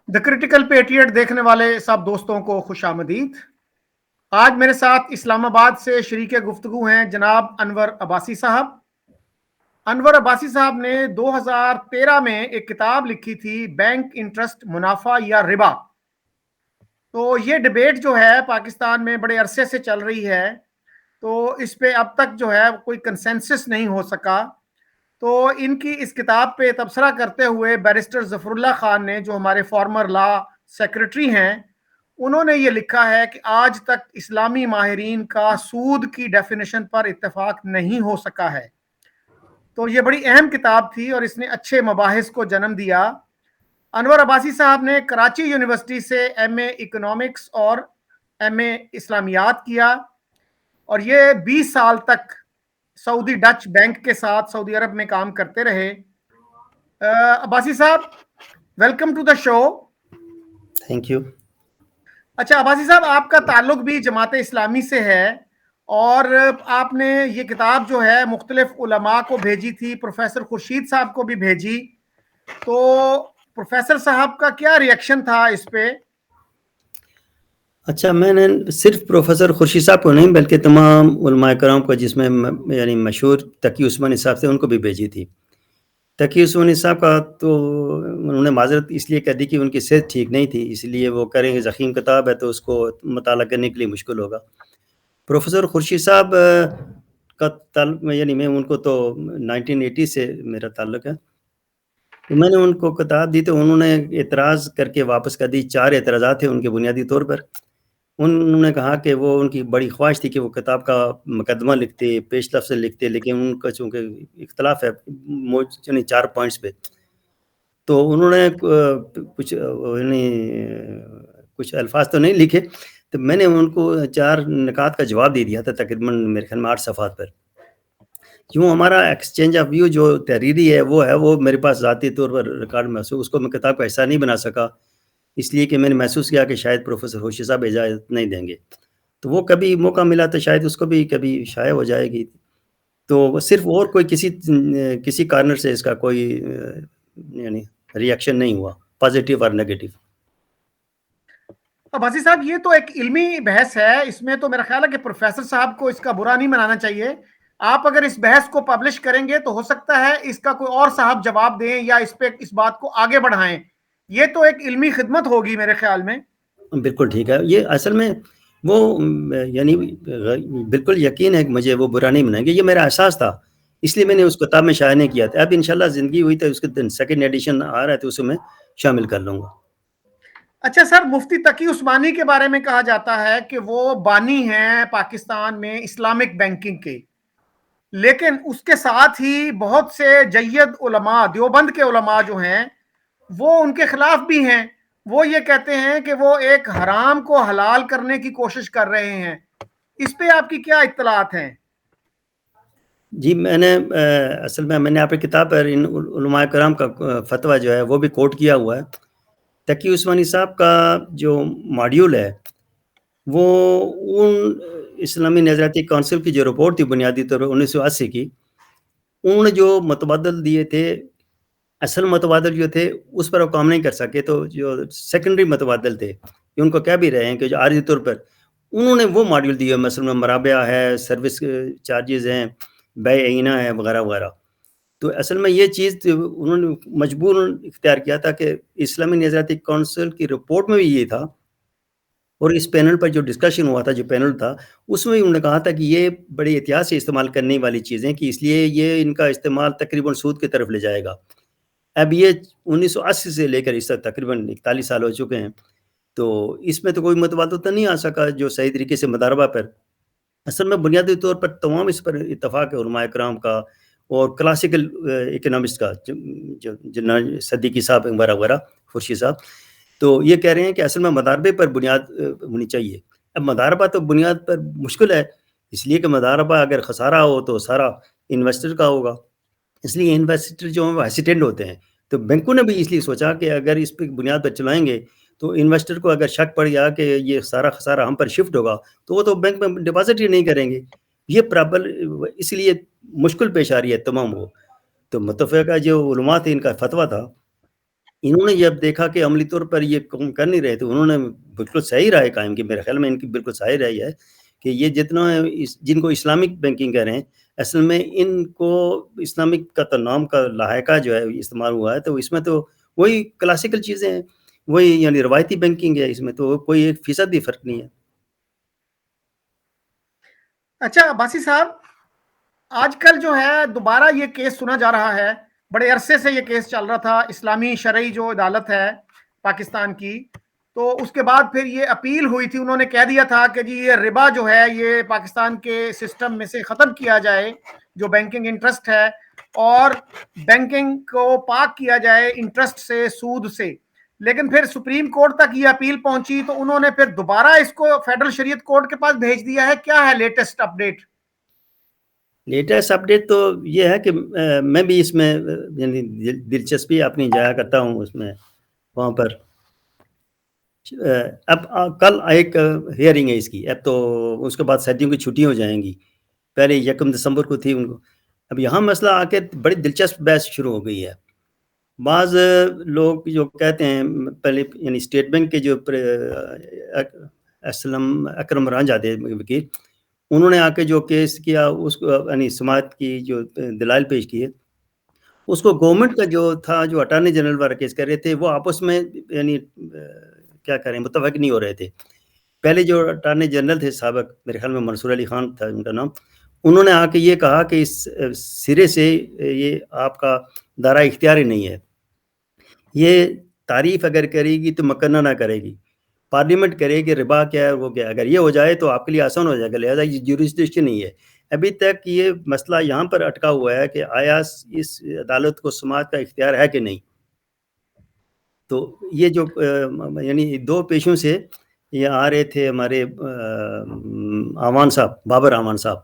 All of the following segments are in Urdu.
دا کریٹیکل پیٹریٹ دیکھنے والے سب دوستوں کو خوش آمدید۔ آج میرے ساتھ اسلام آباد سے شریک گفتگو ہیں جناب انور عباسی صاحب۔ انور عباسی صاحب نے 2013 میں ایک کتاب لکھی تھی، بینک انٹرسٹ منافع یا ربا۔ تو یہ ڈیبیٹ جو ہے پاکستان میں بڑے عرصے سے چل رہی ہے، تو اس پہ اب تک جو ہے کوئی کنسنسس نہیں ہو سکا۔ تو ان کی اس کتاب پہ تبصرہ کرتے ہوئے بیرسٹر ظفر اللہ خان نے، جو ہمارے فارمر لا سیکرٹری ہیں، انہوں نے یہ لکھا ہے کہ آج تک اسلامی ماہرین کا سود کی ڈیفینیشن پر اتفاق نہیں ہو سکا ہے۔ تو یہ بڑی اہم کتاب تھی اور اس نے اچھے مباحث کو جنم دیا۔ انور عباسی صاحب نے کراچی یونیورسٹی سے ایم اے اکنامکس اور ایم اے اسلامیات کیا، اور یہ 20 سال تک سعودی ڈچ بینک کے ساتھ سعودی عرب میں کام کرتے رہے۔ عباسی صاحب، welcome to the show. Thank you. اچھا عباسی صاحب، آپ کا تعلق بھی جماعت اسلامی سے ہے، اور آپ نے یہ کتاب جو ہے مختلف علماء کو بھیجی تھی، پروفیسر خورشید صاحب کو بھی بھیجی۔ تو پروفیسر صاحب کا کیا ری ایکشن تھا اس پہ؟ اچھا، میں نے صرف پروفیسر خورشید صاحب کو نہیں بلکہ تمام علماء کرام کو، جس میں یعنی مشہور تقی عثمانی صاحب تھے، ان کو بھی بھیجی تھی۔ تقی عثمانی صاحب کا تو انہوں نے معذرت اس لیے کر دی کہ ان کی صحت ٹھیک نہیں تھی، اس لیے وہ کریں گے، ضخیم کتاب ہے تو اس کو مطالعہ کرنے کے لیے مشکل ہوگا۔ پروفیسر خورشید صاحب کا تعلق، یعنی میں ان کو تو 1980 سے میرا تعلق ہے، تو میں نے ان کو کتاب دی تو انہوں نے اعتراض کر کے واپس کر دی۔ 4 اعتراضات تھے ان کے بنیادی طور پر۔ انہوں نے کہا کہ وہ ان کی بڑی خواہش تھی کہ وہ کتاب کا مقدمہ لکھتے، پیش لفظ لکھتے، لیکن ان کا چونکہ اختلاف ہے 4 پوائنٹس پہ، تو انہوں نے کچھ الفاظ تو نہیں لکھے، تو میں نے ان کو 4 نکات کا جواب دے دیا تھا، تقریباً میرے خیال میں 8 صفحات پر۔ کیوں ہمارا ایکسچینج آف ویو جو تحریری ہے وہ میرے پاس ذاتی طور پر ریکارڈ محسوس، اس کو میں کتاب کا حصہ نہیں بنا سکا، اس لیے کہ میں نے محسوس کیا کہ شاید پروفیسر خورشید صاحب اجازت نہیں دیں گے، تو وہ کبھی موقع ملا تو شاید اس کو بھی کبھی شائع ہو جائے گی۔ تو صرف اور کوئی کسی کارنر سے اس کا کوئی یعنی ری ایکشن نہیں ہوا، پازیٹیو اور نیگیٹو۔ عباسی صاحب، یہ تو ایک علمی بحث ہے، اس میں تو میرا خیال ہے کہ پروفیسر صاحب کو اس کا برا نہیں منانا چاہیے۔ آپ اگر اس بحث کو پبلش کریں گے تو ہو سکتا ہے اس کا کوئی اور صاحب جواب دیں یا اس بات کو آگے بڑھائیں۔ یہ تو ایک علمی خدمت ہوگی میرے خیال میں۔ بالکل ٹھیک ہے، یہ اصل میں وہ یعنی بالکل یقین ہے کہ مجھے وہ برا نہیں منائیں گے، یہ میرا احساس تھا، اس لیے میں نے اس کتاب میں شائع نہیں کیا تھا۔ اب انشاءاللہ زندگی ہوئی تو اس کے سیکنڈ ایڈیشن آ رہا ہے تو اسے میں شامل کر لوں گا۔ اچھا سر، مفتی تقی عثمانی کے بارے میں کہا جاتا ہے کہ وہ بانی ہیں پاکستان میں اسلامک بینکنگ کے، لیکن اس کے ساتھ ہی بہت سے جید علماء، دیوبند کے علماء جو ہیں، وہ ان کے خلاف بھی ہیں۔ وہ یہ کہتے ہیں کہ وہ ایک حرام کو حلال کرنے کی کوشش کر رہے ہیں۔ اس پہ آپ کی کیا اطلاعات ہیں؟ جی، میں نے اصل میں نے آپ کی کتاب پر ان علماء کرام کا فتویٰ جو ہے وہ بھی کوٹ کیا ہوا ہے۔ تقی عثمانی صاحب کا جو ماڈیول ہے وہ ان اسلامی نظریاتی کونسل کی جو رپورٹ تھی بنیادی طور پر 1980 کی، انہوں نے جو متبادل دیے تھے، اصل متبادل جو تھے اس پر وہ کام نہیں کر سکے، تو جو سیکنڈری متبادل تھے ان کو کہہ بھی رہے ہیں کہ جو عارضی طور پر انہوں نے وہ ماڈیول دیے، مثلا مرابع ہے، سروس چارجز ہیں، بے عینہ ہے، وغیرہ وغیرہ۔ تو اصل میں یہ چیز انہوں نے مجبور اختیار کیا تھا کہ اسلامی نظریاتی کونسل کی رپورٹ میں بھی یہ تھا، اور اس پینل پر جو ڈسکشن ہوا تھا، جو پینل تھا، اس میں انہوں نے کہا تھا کہ یہ بڑی احتیاط سے استعمال کرنے والی چیزیں، کہ اس لیے یہ ان کا استعمال تقریباً سود کی طرف لے جائے گا۔ اب یہ 1980 سے لے کر اس تک تقریباً 41 سال ہو چکے ہیں، تو اس میں تو کوئی متبادل تو نہیں آ سکا جو صحیح طریقے سے مضاربہ پر۔ اصل میں بنیادی طور پر تمام اس پر اتفاق ہے علماء کرام کا اور کلاسیکل اکنامسٹ کا، جو صدیقی صاحب وغیرہ وغیرہ، خورشید صاحب، تو یہ کہہ رہے ہیں کہ اصل میں مضاربے پر بنیاد ہونی چاہیے۔ اب مضاربہ تو بنیاد پر مشکل ہے، اس لیے کہ مضاربہ اگر خسارہ ہو تو سارا انویسٹر کا ہوگا، اس لیے انویسٹر جو ہیں وہ ہیسیٹینٹ ہوتے ہیں۔ تو بینکوں نے بھی اس لیے سوچا کہ اگر اس پہ بنیاد پر چلائیں گے تو انویسٹر کو اگر شک پڑ گیا کہ یہ سارا خسارہ ہم پر شفٹ ہوگا تو وہ تو بینک میں ڈپازٹ ہی نہیں کریں گے۔ یہ پرابلم اس لیے مشکل پیش آ رہی ہے تمام وہ۔ تو متفقہ جو علماء تھے ان کا فتویٰ تھا انہوں نے جب دیکھا کہ عملی طور پر یہ کر نہیں رہے تو انہوں نے بالکل صحیح رائے قائم کی. میرے خیال میں ان کی بالکل صحیح رائے ہے کہ یہ جتنا جن کو اسلامک بینکنگ کہہ رہے ہیں اصل میں ان کو اسلامک کا تو نام کا لاحقہ جو ہے استعمال ہوا ہے, تو اس میں تو وہی کلاسیکل چیزیں ہیں, وہی یعنی روایتی بینکنگ ہے, اس میں تو کوئی 1% بھی فرق نہیں ہے. اچھا عباسی صاحب, آج کل جو ہے دوبارہ یہ کیس سنا جا رہا ہے, بڑے عرصے سے یہ کیس چل رہا تھا, اسلامی شرعی جو عدالت ہے پاکستان کی, تو اس کے بعد پھر یہ اپیل ہوئی تھی, انہوں نے کہہ دیا تھا کہ جی یہ ربا جو ہے یہ پاکستان کے سسٹم میں سے ختم کیا جائے, جو بینکنگ انٹرسٹ ہے, اور بینکنگ کو پاک کیا جائے انٹرسٹ سے, سود سے. لیکن پھر سپریم کورٹ تک یہ اپیل پہنچی تو انہوں نے پھر دوبارہ اس کو فیڈرل شریعت کورٹ کے پاس بھیج دیا ہے. کیا ہے لیٹسٹ اپڈیٹ؟ لیٹسٹ اپڈیٹ تو یہ ہے کہ میں بھی اس میں یعنی دلچسپی اپنی جایا کرتا ہوں اس میں, وہاں پر اب کل ایک ہیئرنگ ہے اس کی, اب تو اس کے بعد سردیوں کی چھٹی ہو جائیں گی, پہلے 1 دسمبر کو تھی ان کو. اب یہاں مسئلہ آ کے بڑی دلچسپ بحث شروع ہو گئی ہے. بعض لوگ جو کہتے ہیں پہلے یعنی اسٹیٹ بینک کے جو اسلم اکرم رانجھا تھے وکیل, انہوں نے آ کے جو کیس کیا اس کو یعنی سماعت کی جو دلائل پیش کیے, اس کو گورنمنٹ کا جو تھا جو اٹارنی جنرل والا کیس کر رہے تھے وہ آپس میں یعنی کیا کریں متفق نہیں ہو رہے تھے. پہلے جو اٹارنی جنرل تھے سابق, میرے خیال میں منصور علی خان تھا ان کا نام, انہوں نے آ کے یہ کہا کہ اس سرے سے یہ آپ کا دائرہ اختیار ہی نہیں ہے, یہ تعریف اگر کرے گی تو مقررہ نہ کرے گی, پارلیمنٹ کرے گی ربا کیا ہے وہ کیا ہے, اگر یہ ہو جائے تو آپ کے لیے آسان ہو جائے گا, لہذا یہ جیورسڈکشن نہیں ہے. ابھی تک یہ مسئلہ یہاں پر اٹکا ہوا ہے کہ آیا اس عدالت کو سماعت کا اختیار ہے کہ نہیں. تو یہ جو یعنی 2 پیشوں سے یہ آ رہے تھے ہمارے اعوان صاحب, بابر اعوان صاحب,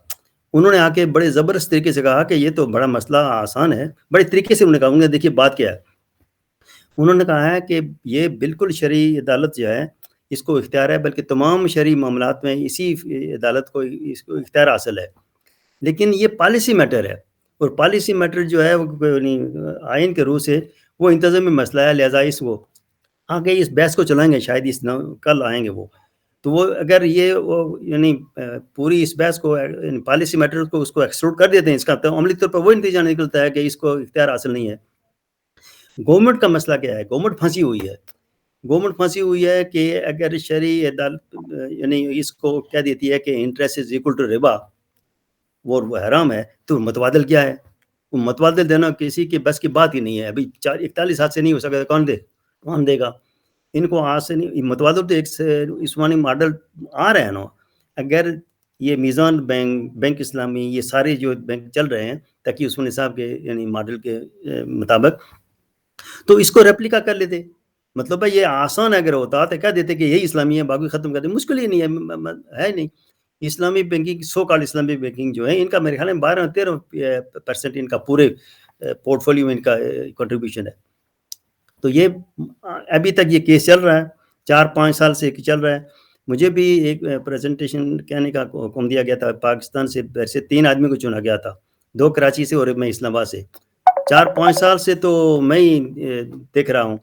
انہوں نے آ کے بڑے زبردست طریقے سے کہا کہ یہ تو بڑا مسئلہ آسان ہے, بڑے طریقے سے انہوں نے کہا. انہوں نے دیکھیے بات کیا ہے, انہوں نے کہا ہے کہ یہ بالکل شرعی عدالت جو ہے اس کو اختیار ہے, بلکہ تمام شرعی معاملات میں اسی عدالت کو اس کو اختیار حاصل ہے, لیکن یہ پالیسی میٹر ہے, اور پالیسی میٹر جو ہے وہ آئین کے روح سے وہ انتظامی مسئلہ ہے, لہذا اس وہ آگے اس بحث کو چلائیں گے, شاید اس کل آئیں گے وہ. تو وہ اگر یہ یعنی پوری اس بحث کو پالیسی میٹر کو اس کو ایکسکلوڈ کر دیتے ہیں, اس کا عملی طور پر وہ نتیجہ نکلتا ہے کہ اس کو اختیار حاصل نہیں ہے. گورنمنٹ کا مسئلہ کیا ہے, گورنمنٹ پھنسی ہوئی ہے. گورنمنٹ پھنسی ہوئی ہے کہ اگر شرعی عدالت یعنی اس کو کہہ دیتی ہے کہ انٹرسٹ از ایکول ٹو ربا, وہ حرام ہے, تو متبادل کیا ہے, وہ متبادل دینا کسی کی بس کی بات ہی نہیں ہے. ابھی 41 ہاتھ سے نہیں ہو سکتا, کون دے گا ان کو آج سے نہیں. متبادل تو ایک عثمانی ماڈل آ رہے ہیں نا, اگر یہ میزان بینک اسلامی یہ سارے جو بینک چل رہے ہیں تاکہ عثمانی صاحب کے یعنی ماڈل کے مطابق, تو اس کو ریپلیکا کر لیتے. مطلب ہے یہ آسان اگر ہوتا تو کہہ دیتے کہ یہی اسلامی ہے, باقی ختم کر دیں, مشکل ہی نہیں ہے نہیں. اسلامی بینکنگ سو کال اسلامی بینکنگ جو ہے ان کا میرے خیال میں 12-13% ان کا پورے پورٹ فولیو میں ان کا کنٹریبیوشن ہے. تو یہ ابھی تک یہ کیس چل رہا ہے, 4-5 سال سے چل رہا ہے. مجھے بھی ایک پریزنٹیشن کہنے کا حکم دیا گیا تھا, پاکستان سے ویسے 3 آدمی کو چنا گیا تھا, 2 کراچی سے اور میں اسلام آباد سے. 4-5 سال سے تو میں ہی دیکھ رہا ہوں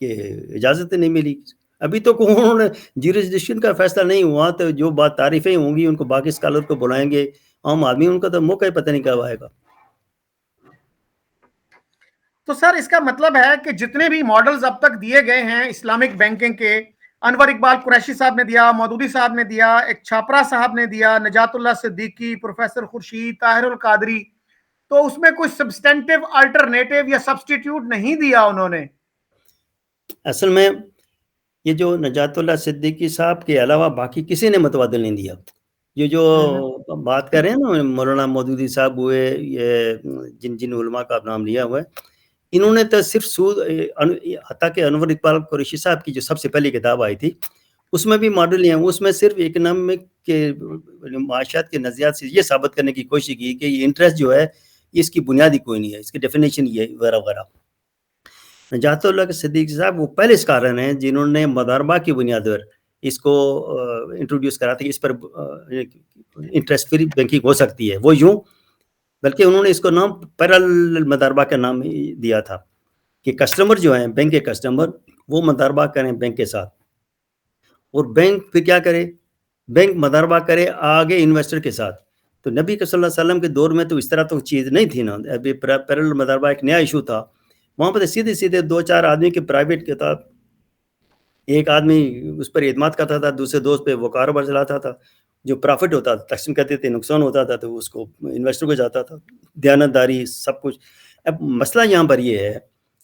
کہ اجازت نہیں ملی. ابھی تو انہوں نے جیورسڈکشن کا فیصلہ نہیں ہوا, تو جو بات تعریفیں ہوں گی ان کو باقی اسکالر کو بلائیں گے, عام آدمی ان کا تو موقع ہی پتہ نہیں کب آئے گا. تو سر اس کا مطلب ہے کہ جتنے بھی ماڈلز اب تک دیے گئے ہیں اسلامک بینکنگ کے, انور اقبال قریشی صاحب نے دیا, مودودی صاحب نے دیا, ایک چھاپرا صاحب نے دیا, نجات اللہ صدیقی, پروفیسر خورشید, طاہر القادری, تو اس میں کوئی سبسٹینٹیو الٹرنیٹیو یا سبسٹیٹیوٹ نہیں دیا انہوں نے. اصل میں یہ جو نجات اللہ صدیقی صاحب کے علاوہ باقی کسی نے متبادل نہیں دیا. یہ جو بات کر رہے ہیں نا مولانا مودودی صاحب ہوئے, یہ جن علماء کا نام لیا ہوا ہے, انہوں نے تو صرف سود, حتیٰ کہ انور اقبال قریشی صاحب کی جو سب سے پہلی کتاب آئی تھی اس میں بھی ماڈل ہیں, اس میں صرف اکنامک کے معاشیات کے نظریات سے یہ ثابت کرنے کی کوشش کی کہ یہ انٹرسٹ جو ہے اس کی بنیادی کوئی نہیں ہے, اس کی ڈیفینیشن یہ وغیرہ وغیرہ. نجات اللہ صدیقی صاحب وہ پہلے اسکالر ہیں جنہوں نے مضاربہ کی بنیاد پر اس کو انٹروڈیوس کرا تھا کہ اس پر انٹرسٹ فری بینکنگ ہو سکتی ہے. وہ یوں بلکہ انہوں نے اس کو نام پیرالل مضاربہ کا نام دیا تھا کہ کسٹمر جو ہیں بینک کے کسٹمر وہ مداربہ کریں بینک کے ساتھ, اور بینک پھر کیا کرے, بینک مداربہ کرے آگے انویسٹر کے ساتھ. تو نبی صلی اللہ علیہ وسلم کے دور میں تو اس طرح تو چیز نہیں تھی نا, ابھی پیرل مداربہ ایک نیا ایشو تھا. وہاں پہ سیدھے سیدھے 2-4 آدمی کے پرائیویٹ کتاب, ایک آدمی اس پر اعتماد کرتا تھا, دوسرے دوست پہ وہ کاروبار چلاتا تھا, جو پرافٹ ہوتا تھا تقسیم کرتے تھے, نقصان ہوتا تھا تو اس کو انویسٹر کو جاتا تھا, دیانتداری سب کچھ. اب مسئلہ یہاں پر یہ ہے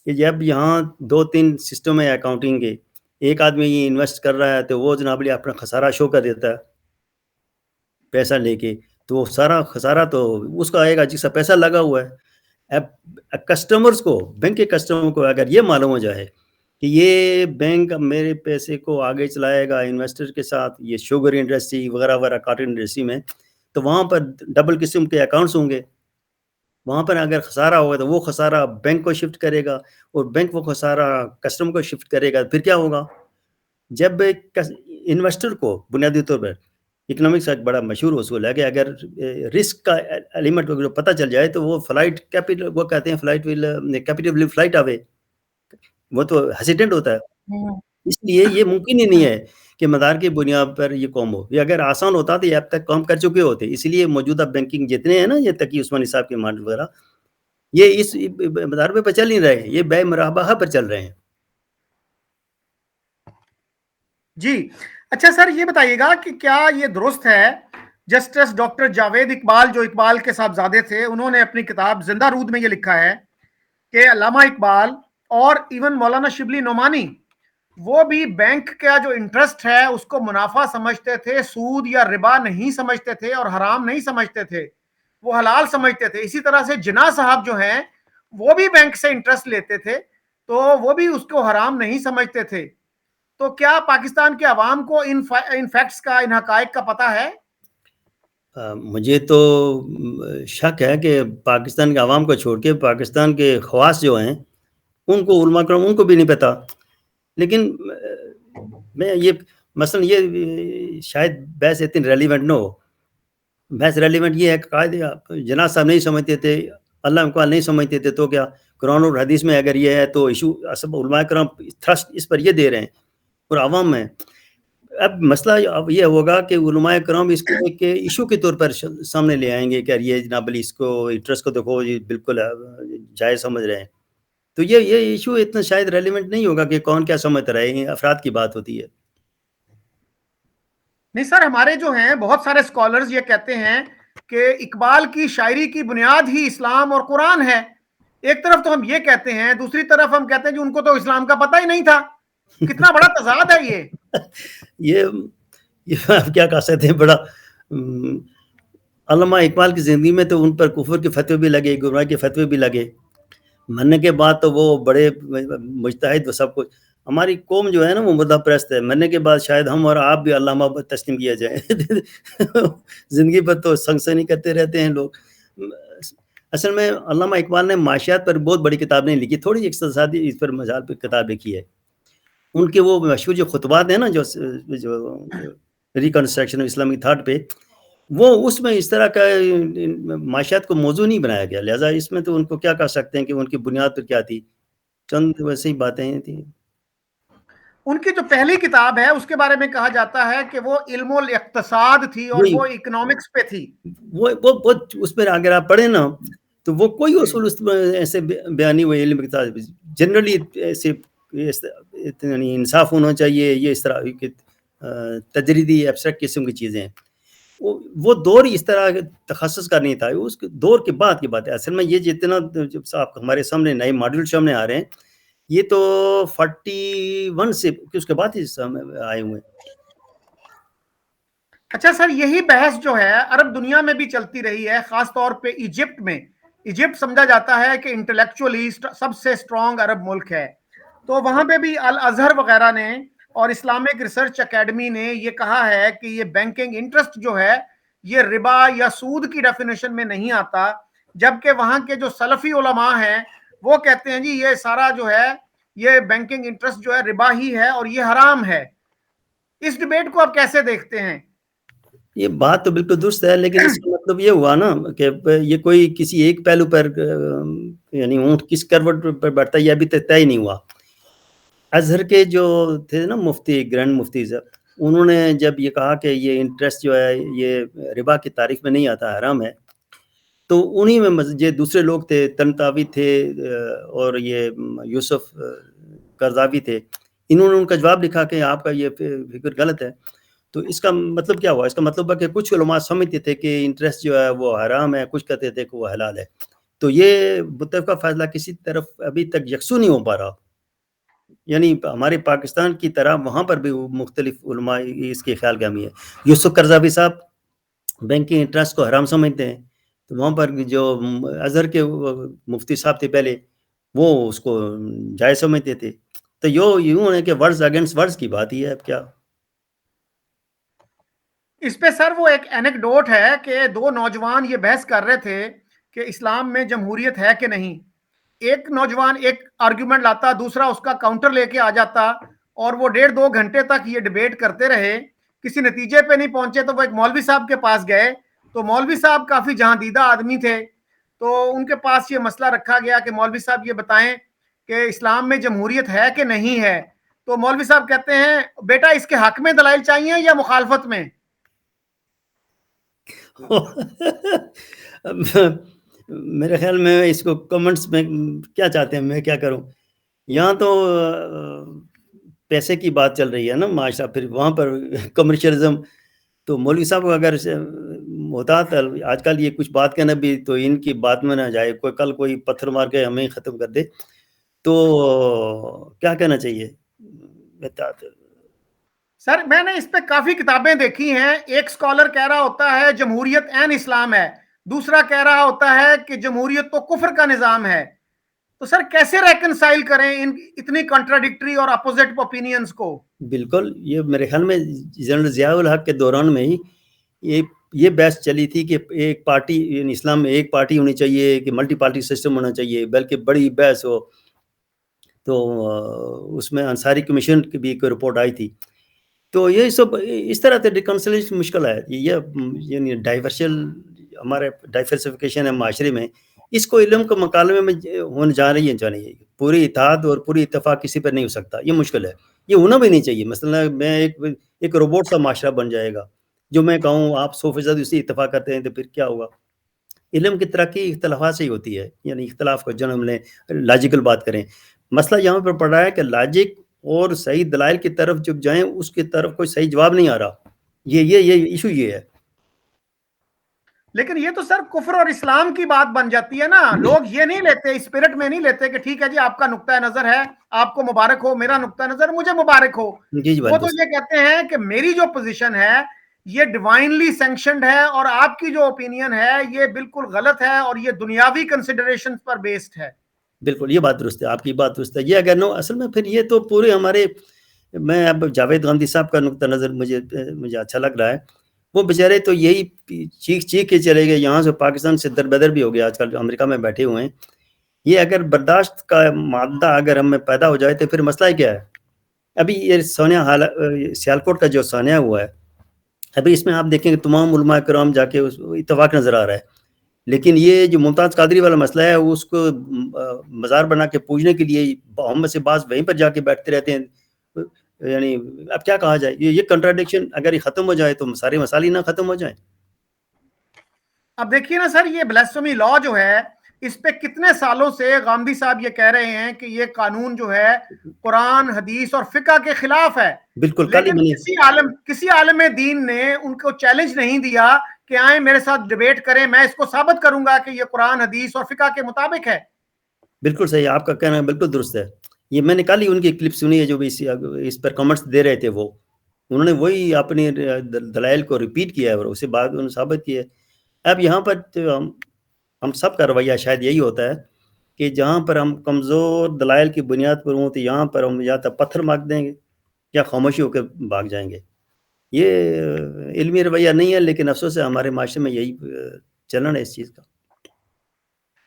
کہ جب یہاں 2-3 سسٹم ہے اکاؤنٹنگ کے, ایک آدمی یہ انویسٹ کر رہا ہے تو وہ جناب علی اپنا خسارہ شو کر دیتا ہے پیسہ لے کے, تو وہ سارا خسارہ تو اس کا آئے گا جس کا پیسہ لگا ہوا ہے. اب کسٹمرز کو, بینک کے کسٹمر کو اگر یہ معلوم ہو جائے کہ یہ بینک میرے پیسے کو آگے چلائے گا انویسٹر کے ساتھ, یہ شوگر انڈسٹری وغیرہ وغیرہ کاٹن انڈسٹری میں, تو وہاں پر ڈبل قسم کے اکاؤنٹس ہوں گے. وہاں پر اگر خسارہ ہوگا تو وہ خسارہ بینک کو شفٹ کرے گا, اور بینک وہ خسارہ کسٹمر کو شفٹ کرے گا. پھر کیا ہوگا, جب انویسٹر کو بنیادی طور پر اکنامکس کا ایک بڑا مشہور اصول ہے کہ اگر رسک کا ایلیمنٹ کو پتہ چل جائے تو وہ فلائٹ کیپٹل, وہ کہتے ہیں فلائٹ ول کیپٹل فلائٹ اوے, وہ تو ہیسیٹنٹ ہوتا ہے. اس لیے یہ ممکن ہی نہیں ہے کہ مدار کی بنیاد پر یہ قوم ہو. یہ اگر آسان ہوتا تو یہ اب تک کام کر چکے ہوتے. اس لیے موجودہ بینکنگ جتنے ہیں نا, یہ تقی عثمانی صاحب کے ماڈل وغیرہ, یہ اس مدار پہ چل نہیں رہے ہیں, یہ بے مراحبہ پر چل رہے ہیں. جی اچھا سر, یہ بتائیے گا کہ کیا یہ درست ہے جسٹس ڈاکٹر جاوید اقبال, جو اقبال کے صاحبزادے تھے, انہوں نے اپنی کتاب زندہ رود میں یہ لکھا ہے کہ علامہ اقبال اور ایون مولانا شبلی نعمانی وہ بھی بینک کا جو انٹرسٹ ہے اس کو منافع سمجھتے تھے, سود یا ربا نہیں سمجھتے تھے اور حرام نہیں سمجھتے تھے, وہ حلال سمجھتے تھے. اسی طرح سے جناح صاحب جو ہیں وہ بھی بینک سے انٹرسٹ لیتے تھے تو وہ بھی اس کو حرام نہیں سمجھتے تھے. تو کیا پاکستان کے عوام کو ان فیکٹس کا, ان حقائق کا پتہ ہے؟ مجھے تو شک ہے کہ پاکستان کے عوام کو چھوڑ کے پاکستان کے خواص جو ہیں ان کو علماء کرام ان کو بھی نہیں پتا. لیکن میں یہ مثلا یہ شاید بحث اتنی ریلیونٹ نہ ہو. بحث ریلیونٹ یہ ہے کہ قائد جناح صاحب نہیں سمجھتے تھے, اللہ اقبال نہیں سمجھتے تھے, تو کیا قرآن اور حدیث میں اگر یہ ہے تو ایشو اصل علماء کرام تھرسٹ اس پر یہ دے رہے ہیں اور عوام میں. اب مسئلہ اب یہ ہوگا کہ علماء کرام اس کو ایک ایشو کے طور پر سامنے لے آئیں گے کہ یہ جناب علی اس کو انٹرسٹ کو دیکھو یہ بالکل جائز سمجھ رہے ہیں. تو یہ ایشو اتنا شاید ریلیونٹ نہیں ہوگا کہ کون کیا سمجھتا رہے, ہیں افراد کی بات ہوتی ہے. نہیں سر, ہمارے جو ہیں بہت سارے اسکالرز یہ کہتے ہیں کہ اقبال کی شاعری کی بنیاد ہی اسلام اور قرآن ہے. ایک طرف تو ہم یہ کہتے ہیں, دوسری طرف ہم کہتے ہیں کہ ان کو تو اسلام کا پتہ ہی نہیں تھا. کتنا بڑا تضاد ہے یہ آپ کیا کہہ سکتے ہیں. بڑا علامہ اقبال کی زندگی میں تو ان پر کفر کے فتوے بھی لگے, گمراہی کے فتوے بھی لگے. مرنے کے بعد تو وہ بڑے مجتہد و سب کچھ. ہماری قوم جو ہے نا وہ مردہ پرست ہے. مرنے کے بعد شاید ہم اور آپ بھی علامہ تسلیم کیا جائے. زندگی پر تو سنگسنی کرتے رہتے ہیں لوگ. اصل میں علامہ اقبال نے معاشیات پر بہت بڑی کتاب نہیں لکھی, تھوڑی اقتصادی اس پر مجال پہ کتاب لکھی ہے. ان کے وہ مشہور جو خطبات ہیں نا, جو ریکنسٹرکشن آف اسلامک تھاٹ پہ, وہ اس میں اس طرح کا معاشیات کو موضوع نہیں بنایا گیا. لہٰذا اس میں تو ان کو کیا کہہ سکتے ہیں کہ ان کی بنیاد پر کیا تھی, چند ویسے ہی باتیں تھیں. ان کی جو پہلی کتاب ہے اس کے بارے میں کہا جاتا ہے کہ وہ علم الاقتصاد تھی اور وہ اکنامکس پہ تھی. وہ اس پر اگر آپ پڑھیں نا تو وہ کوئی اصول اس ایسے بیانی ہوئے علم اقتصاد جنرلی ایسے انصاف ہونا چاہیے, یہ اس طرح کی تجریدی ایبسٹریکٹ قسم کی چیزیں ہیں. وہ دور اس طرح تخصص کا نہیں تھا. اس دور کے بعد کی بات ہے. اصل میں یہ جتنا آپ ہمارے سامنے نئے ماڈل سامنے آ رہے ہیں یہ تو 41 سے اس کے بعد ہی آئے ہوئے ہیں. اچھا سر, یہی بحث جو ہے عرب دنیا میں بھی چلتی رہی ہے, خاص طور پہ ایجپٹ میں. ایجپٹ سمجھا جاتا ہے کہ انٹلیکچولی سب سے اسٹرانگ عرب ملک ہے. تو وہاں پہ بھی الازہر وغیرہ نے اور اسلامک ریسرچ اکیڈمی نے یہ کہا ہے کہ یہ بینکنگ انٹرسٹ جو ہے یہ ربا یا سود کی ڈیفینیشن میں نہیں آتا, جبکہ وہاں کے جو سلفی علماء ہیں وہ کہتے ہیں جی یہ سارا جو ہے یہ بینکنگ انٹرسٹ جو ہے ربا ہی ہے اور یہ حرام ہے. اس ڈیبیٹ کو آپ کیسے دیکھتے ہیں؟ یہ بات تو بالکل درست ہے, لیکن اس کا مطلب یہ ہوا نا کہ یہ کوئی کسی ایک پہلو پر یعنی اونٹ کس کروٹ پر بیٹھتا ہے یہ ابھی تک طے ہی نہیں ہوا. ازہر کے جو تھے نا مفتی، گرینڈ مفتی صاحب، انہوں نے جب یہ کہا کہ یہ انٹرسٹ جو ہے یہ ربا کی تعریف میں نہیں آتا، حرام ہے، تو انہی میں یہ دوسرے لوگ تھے، طنطاوی تھے اور یہ یوسف قرضاوی تھے، انہوں نے ان کا جواب لکھا کہ آپ کا یہ فکر غلط ہے. تو اس کا مطلب کیا ہوا؟ اس کا مطلب ہے کہ کچھ علماء سمجھتے تھے کہ انٹرسٹ جو ہے وہ حرام ہے، کچھ کہتے تھے کہ وہ حلال ہے. تو یہ متفقہ فیصلہ کسی طرف ابھی تک یکسو نہیں ہو پا رہا. یعنی ہمارے پاکستان کی طرح وہاں پر بھی مختلف علماء اس کے خیال گامی ہے. یوسف قرضاوی صاحب بینکنگ انٹرسٹ کو حرام سمجھتے ہیں، تو وہاں پر جو ازہر کے مفتی صاحب تھے پہلے وہ اس کو جائز سمجھتے تھے. تو یوں ہے کہ ورڈز اگینسٹ ورڈز کی بات ہی ہے. اب کیا اس پہ سر وہ ایک اینیکڈوٹ ہے کہ دو نوجوان یہ بحث کر رہے تھے کہ اسلام میں جمہوریت ہے کہ نہیں. ایک نوجوان ایک آرگیومنٹ لاتا، دوسرا اس کا کاؤنٹر لے کے آ جاتا، اور وہ 1.5-2 گھنٹے تک یہ ڈیبیٹ کرتے رہے. کسی نتیجے پہ نہیں پہنچے تو وہ ایک مولوی صاحب کے پاس گئے. تو مولوی صاحب کافی جہاں دیدہ آدمی تھے، تو ان کے پاس یہ مسئلہ رکھا گیا کہ مولوی صاحب یہ بتائیں کہ اسلام میں جمہوریت ہے کہ نہیں ہے. تو مولوی صاحب کہتے ہیں بیٹا اس کے حق میں دلائل چاہیے یا مخالفت میں؟ میرے خیال میں اس کو کمنٹس میں کیا چاہتے ہیں، میں کیا کروں. یہاں تو پیسے کی بات چل رہی ہے نا معاشرہ، پھر وہاں پر کمرشلزم. تو مولوی صاحب کو اگر ہوتا تھا آج کل یہ کچھ بات کہنا بھی تو ان کی بات میں نہ جائے، کوئی کل کوئی پتھر مار کے ہمیں ختم کر دے تو کیا کہنا چاہیے. سر میں نے اس پہ کافی کتابیں دیکھی ہیں. ایک سکالر کہہ رہا ہوتا ہے جمہوریت عین اسلام ہے، دوسرا کہہ رہا ہوتا ہے کہ جمہوریت تو کفر کا نظام ہے. تو سر کیسے ریکنسائل کریں ان اتنی کنٹراڈکٹری اور اپوزٹ اوپینینز کو؟ بالکل، یہ میرے خیال میں جنرل ضیاء الحق کے دوران میں ہی یہ بحث چلی تھی کہ ایک پارٹی، یعنی اسلام میں ایک پارٹی ہونی چاہیے کہ ملٹی پارٹی سسٹم ہونا چاہیے، بلکہ بڑی بحث ہو. تو اس میں انصاری کمیشن کی بھی ایک رپورٹ آئی تھی. تو یہ سب اس طرح سے ریکنسیلیشن مشکل ہے. یہ یعنی ہمارے ڈائیورسفیکیشن ہے معاشرے میں، اس کو علم کے مکالمے میں ہونے جا رہی ہے. پوری اتحاد اور پوری اتفاق کسی پر نہیں ہو سکتا، یہ مشکل ہے، یہ ہونا بھی نہیں چاہیے. مثلا میں ایک روبوٹ سا معاشرہ بن جائے گا، جو میں کہوں آپ 100% اسی اتفاق کرتے ہیں تو پھر کیا ہوگا. علم کی ترقی اختلافات سے ہی ہوتی ہے، یعنی اختلاف کو جنم لیں، لاجیکل بات کریں. مسئلہ یہاں پر پڑ رہا ہے کہ لاجک اور صحیح دلائل کی طرف جب جائیں اس کی طرف کوئی صحیح جواب نہیں آ رہا. یہ ایشو یہ ہے. لیکن یہ تو سر کفر اور اسلام کی بات بن جاتی ہے نا. لوگ یہ نہیں لیتے، اسپرٹ میں نہیں لیتے کہ ٹھیک ہے جی آپ کا نقطہ نظر ہے، آپ کو مبارک ہو، میرا نقطہ نظر مجھے مبارک ہو. جی وہ تو یہ کہتے ہیں کہ میری جو پوزیشن ہے یہ ڈیوائنلی سینکشنڈ ہے، اور آپ کی جو اوپینین ہے یہ بالکل غلط ہے، اور یہ دنیاوی کنسیڈریشن پر بیسڈ ہے. بالکل یہ بات درست ہے، آپ کی بات درست ہے. یہ اگر اصل میں پھر یہ تو پورے ہمارے، میں اب جاوید گاندھی صاحب کا نقطہ نظر مجھے اچھا لگ رہا ہے. وہ بیچارے تو یہی چیخ کے چلے گئے، یہاں سے پاکستان سے دربدر بھی ہو گیا، آج کل امریکہ میں بیٹھے ہوئے ہیں. یہ اگر برداشت کا مادہ اگر ہم میں پیدا ہو جائے تو پھر مسئلہ کیا ہے. ابھی یہ سیالکوٹ کا جو سانحہ ہوا ہے، ابھی اس میں آپ دیکھیں کہ تمام علماء کرام جا کے اتفاق نظر آ رہا ہے. لیکن یہ جو ممتاز قادری والا مسئلہ ہے اس کو مزار بنا کے پوجنے کے لیے ہم میں سے بعض وہیں پر جا کے بیٹھتے رہتے ہیں. یعنی اب کیا کہا جائے، یہ کنٹراڈکشن اگر یہ ختم ہو جائے تو سارے مسائل ہی نہ ختم ہو جائیں. اب دیکھیے نا سر، یہ بلاسفیمی لا جو ہے اس پہ کتنے سالوں سے گاندھی صاحب یہ کہہ رہے ہیں کہ یہ قانون جو ہے قرآن، حدیث اور فقہ کے خلاف ہے. بالکل. لیکن کسی عالم دین نے ان کو چیلنج نہیں دیا کہ آئیں میرے ساتھ ڈیبیٹ کریں، میں اس کو ثابت کروں گا کہ یہ قرآن، حدیث اور فقہ کے مطابق ہے. بالکل صحیح، آپ کا کہنا بالکل درست ہے. یہ میں نے کل ہی ان کی کلپ سنی ہے جو بھی اس پر کمنٹس دے رہے تھے. وہ انہوں نے وہی اپنی دلائل کو ریپیٹ کیا ہے اور اسے بعد انہوں نے ثابت کیا ہے. اب یہاں پر ہم سب کا رویہ شاید یہی ہوتا ہے کہ جہاں پر ہم کمزور دلائل کی بنیاد پر ہوں تو یہاں پر ہم یا تو پتھر مار دیں گے یا خاموشی ہو کے بھاگ جائیں گے. یہ علمی رویہ نہیں ہے، لیکن افسوس ہے ہمارے معاشرے میں یہی چلن ہے اس چیز کا.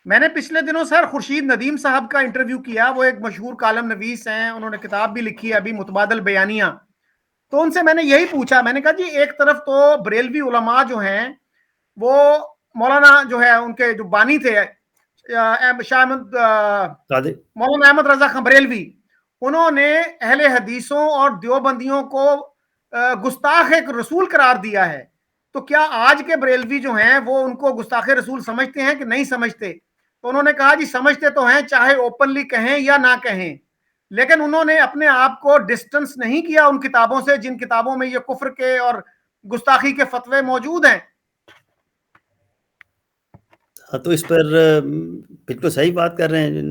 میں نے پچھلے دنوں سر خورشید ندیم صاحب کا انٹرویو کیا. وہ ایک مشہور کالم نویس ہیں، انہوں نے کتاب بھی لکھی ہے ابھی، متبادل بیانیہ. تو ان سے میں نے یہی پوچھا، میں نے کہا جی ایک طرف تو بریلوی علماء جو ہیں وہ مولانا جو ہے ان کے جو بانی تھے مولانا احمد رضا خان بریلوی، انہوں نے اہل حدیثوں اور دیوبندیوں کو گستاخ ایک رسول قرار دیا ہے. تو کیا آج کے بریلوی جو ہیں وہ ان کو گستاخ رسول سمجھتے ہیں کہ نہیں سمجھتے؟ تو انہوں نے کہا جی سمجھتے تو ہیں، چاہے اوپنلی کہیں یا نہ کہیں، لیکن انہوں نے اپنے آپ کو ڈسٹنس نہیں کیا ان کتابوں سے جن کتابوں میں یہ کفر کے اور گستاخی کے فتوے موجود ہیں. ہاں، تو اس پر بالکل صحیح بات کر رہے ہیں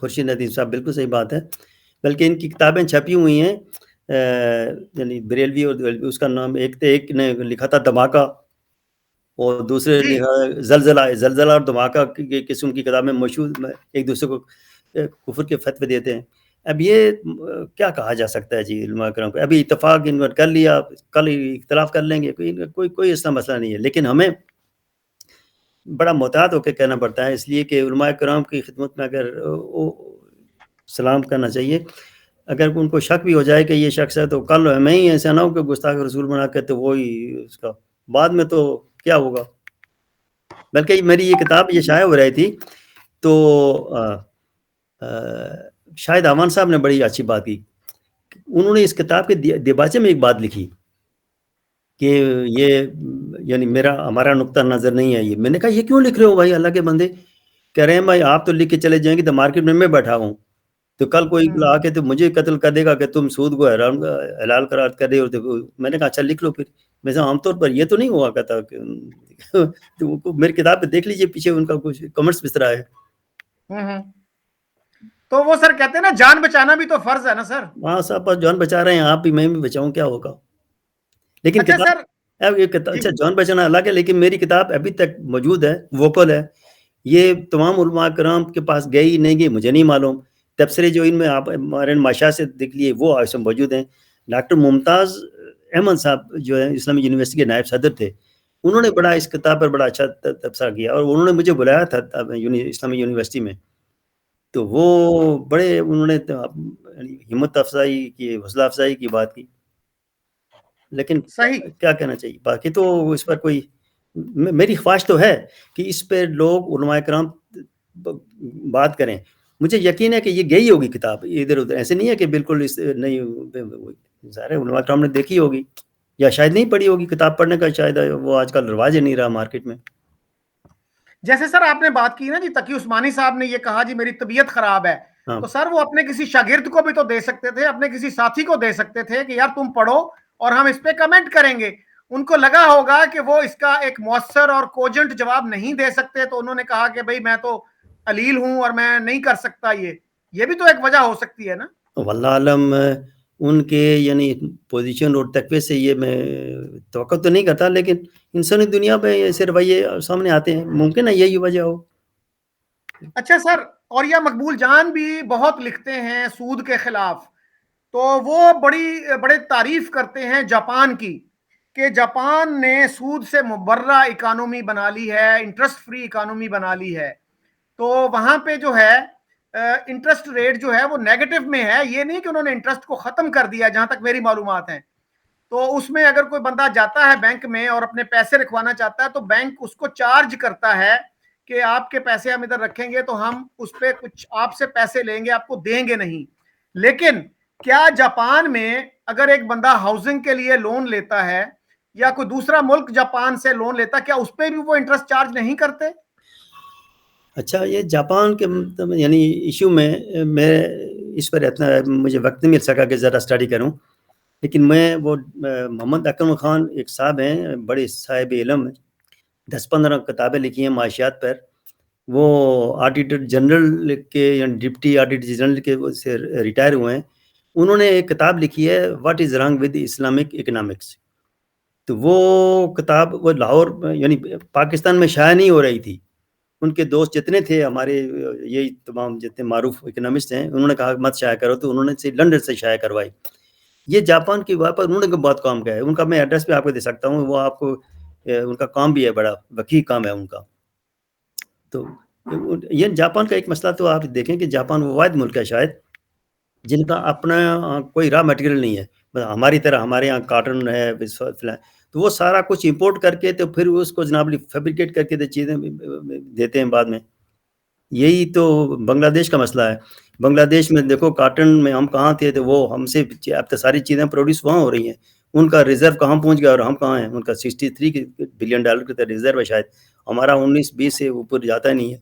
خورشید ندیم صاحب، بالکل صحیح بات ہے. بلکہ ان کی کتابیں چھپی ہوئی ہیں، یعنی بریلوی اور دیلوی، اس کا نام ایک نے لکھا تھا دھماکہ، اور دوسرے نے لکھا زلزلہ اور دھماکہ کی قسم کی کتابیں مشہور، ایک دوسرے کو کفر کے فتوے دیتے ہیں. اب یہ کیا کہا جا سکتا ہے جی علماء کرام کو؟ ابھی اتفاق ان کر لیا، کل اختلاف کر لیں گے، کوئی ایسا مسئلہ نہیں ہے. لیکن ہمیں بڑا محتاط ہو کے کہنا پڑتا ہے، اس لیے کہ علماء کرام کی خدمت میں اگر سلام کرنا چاہیے. اگر ان کو شک بھی ہو جائے کہ یہ شخص ہے، تو کل ہمیں ہی ایسا نہ ہو کہ گستاخ رسول بنا کے تو وہی اس کا بعد میں تو کیا ہوگا. بلکہ میری یہ کتاب یہ شائع ہو رہی تھی، تو شاید امان صاحب نے بڑی اچھی بات کی. انہوں نے اس کتاب کے دیباچے میں ایک بات لکھی کہ یہ یعنی ہمارا نقطہ نظر نہیں ہے یہ. میں نے کہا یہ کیوں لکھ رہے ہو بھائی اللہ کے بندے؟ کہہ رہے ہیں بھائی آپ تو لکھ کے چلے جائیں گے، تو مارکیٹ میں بیٹھا ہوں، تو کل کوئی آ کے تو مجھے قتل کر دے گا کہ تم سود کو حلال قرار کر رہے ہو. میں نے کہا اچھا لکھ لو پھر. ویسے عام طور پر یہ تو نہیں ہوا کرتا. میری کتاب پہ دیکھ لیجئے پیچھے ان کا کچھ کمنٹس اس طرح ہے. تو وہ سر کہتے ہیں نا جان بچانا بھی تو فرض ہے نا سر. ہاں صاحب جان بچا رہے ہیں آپ بھی، میں بھی بچاؤں، کیا ہوگا. لیکن اچھا سر، اچھا جان بچانا الگ ہے، لیکن میری کتاب ابھی تک موجود ہے، ووکل ہے. یہ تمام علماء کرام کے پاس گئی نہیں گئی مجھے نہیں معلوم. تبصرے جو ان میں آپ ہمارے ماشاء سے دیکھ لیے وہ ایسے موجود ہیں. ڈاکٹر ممتاز احمد صاحب جو ہے اسلامی یونیورسٹی کے نائب صدر تھے، انہوں نے بڑا اس کتاب پر بڑا اچھا تبصرہ کیا، اور انہوں نے مجھے بلایا تھا اسلامی یونیورسٹی میں. تو وہ بڑے انہوں نے ہمت افزائی کی، حوصلہ افزائی کی بات کی. لیکن صحیح کیا کہنا چاہیے، باقی تو اس پر کوئی میری خواہش تو ہے کہ اس پہ لوگ علماء کرام بات کریں. مجھے یقین ہے کہ یہ گئی ہوگی کتاب ادھر ادھر، ایسے نہیں ہے کہ بالکل نہیں، ظاہر علماء کرام نے دیکھی ہوگی یا شاید نہیں پڑھی ہوگی. کتاب پڑھنے کا شاید وہ آج کل رواج ہی نہیں رہا مارکیٹ میں. جیسے سر آپ نے بات کی نا جی تقی عثمانی صاحب نے یہ کہا جی میری طبیعت خراب ہے، تو سر وہ اپنے کسی شاگرد کو بھی تو دے سکتے تھے، اپنے کسی ساتھی کو دے سکتے تھے کہ یار تم پڑھو اور ہم اس پہ کمنٹ کریں گے. ان کو لگا ہوگا کہ وہ اس کا ایک مؤثر اور کوجنٹ جواب نہیں دے سکتے، تو انہوں نے کہا کہ بھئی میں تو علیل ہوں اور میں نہیں کر سکتا. یہ بھی تو ایک وجہ ہو سکتی ہے نا. واللہ عالم ان کے یعنی پوزیشن اور تقوی سے یہ میں توقع تو نہیں کرتا، لیکن انسانی دنیا پہ ایسے رویے سامنے آتے ہیں، ممکن ہے یہی وجہ ہو. اچھا سر، اور یہ مقبول جان بھی بہت لکھتے ہیں سود کے خلاف، تو وہ بڑے تعریف کرتے ہیں جاپان کی کہ جاپان نے سود سے مبرہ اکانومی بنا لی ہے، انٹرسٹ فری اکانومی بنا لی ہے. تو وہاں پہ جو ہے انٹرسٹ ریٹ جو ہے وہ نیگیٹو میں ہے. یہ نہیں کہ انہوں نے انٹرسٹ کو ختم کر دیا، جہاں تک میری معلومات ہیں. تو اس میں اگر کوئی بندہ جاتا ہے بینک میں اور اپنے پیسے رکھوانا چاہتا ہے، تو بینک اس کو چارج کرتا ہے کہ آپ کے پیسے ہم ادھر رکھیں گے تو ہم اس پہ کچھ آپ سے پیسے لیں گے، آپ کو دیں گے نہیں. لیکن کیا جاپان میں اگر ایک بندہ ہاؤسنگ کے لیے لون لیتا ہے یا کوئی دوسرا ملک جاپان سے لون لیتا، کیا اس پہ بھی وہ انٹرسٹ چارج نہیں کرتے؟ اچھا، یہ جاپان کے یعنی ایشو میں اس پر اتنا مجھے وقت نہیں مل سکا کہ ذرا اسٹڈی کروں. لیکن میں وہ محمد اکرم خان ایک صاحب ہیں، بڑے صاحب علم، 10-15 کتابیں لکھی ہیں معاشیات پر. وہ آڈیٹر جنرل کے یا ڈپٹی آڈیٹر جنرل کے سے ریٹائر ہوئے ہیں. انہوں نے ایک کتاب لکھی ہے what is wrong with Islamic economics. تو وہ کتاب وہ لاہور یعنی پاکستان میں شائع نہیں ہو رہی تھی. ان کے دوست جتنے تھے ہمارے یہی تمام جتنے معروف اکنامسٹ ہیں، انہوں نے کہا مت شائع کرو، تو انہوں نے لندن سے شائع کروائی. یہ جاپان کی بات پر انہوں نے بہت کام کیا ہے. ان کا میں ایڈریس بھی آپ کو دے سکتا ہوں، وہ آپ کو ان کا کام بھی ہے، بڑا وقیع کام ہے ان کا. تو یہ جاپان کا ایک مسئلہ تو آپ دیکھیں کہ جاپان وہ واحد ملک ہے شاید جن کا اپنا کوئی را مٹیریل نہیں ہے. ہماری طرح ہمارے یہاں کاٹن ہے، تو تو وہ سارا کچھ امپورٹ کر کے تو پھر اس کو جناب فیبریکیٹ کر کے چیزیں دیتے ہیں بعد میں. یہی تو بنگلہ دیش کا مسئلہ ہے. بنگلہ دیش میں دیکھو کاٹن میں ہم کہاں تھے تو وہ ہم سے اب تو ساری چیزیں پروڈیوس وہاں ہو رہی ہیں. ان کا ریزرو کہاں پہنچ گیا اور ہم کہاں ہیں. ان کا $63 بلین کا ریزرو ہے, شاید ہمارا 19-20 سے اوپر جاتا نہیں ہے.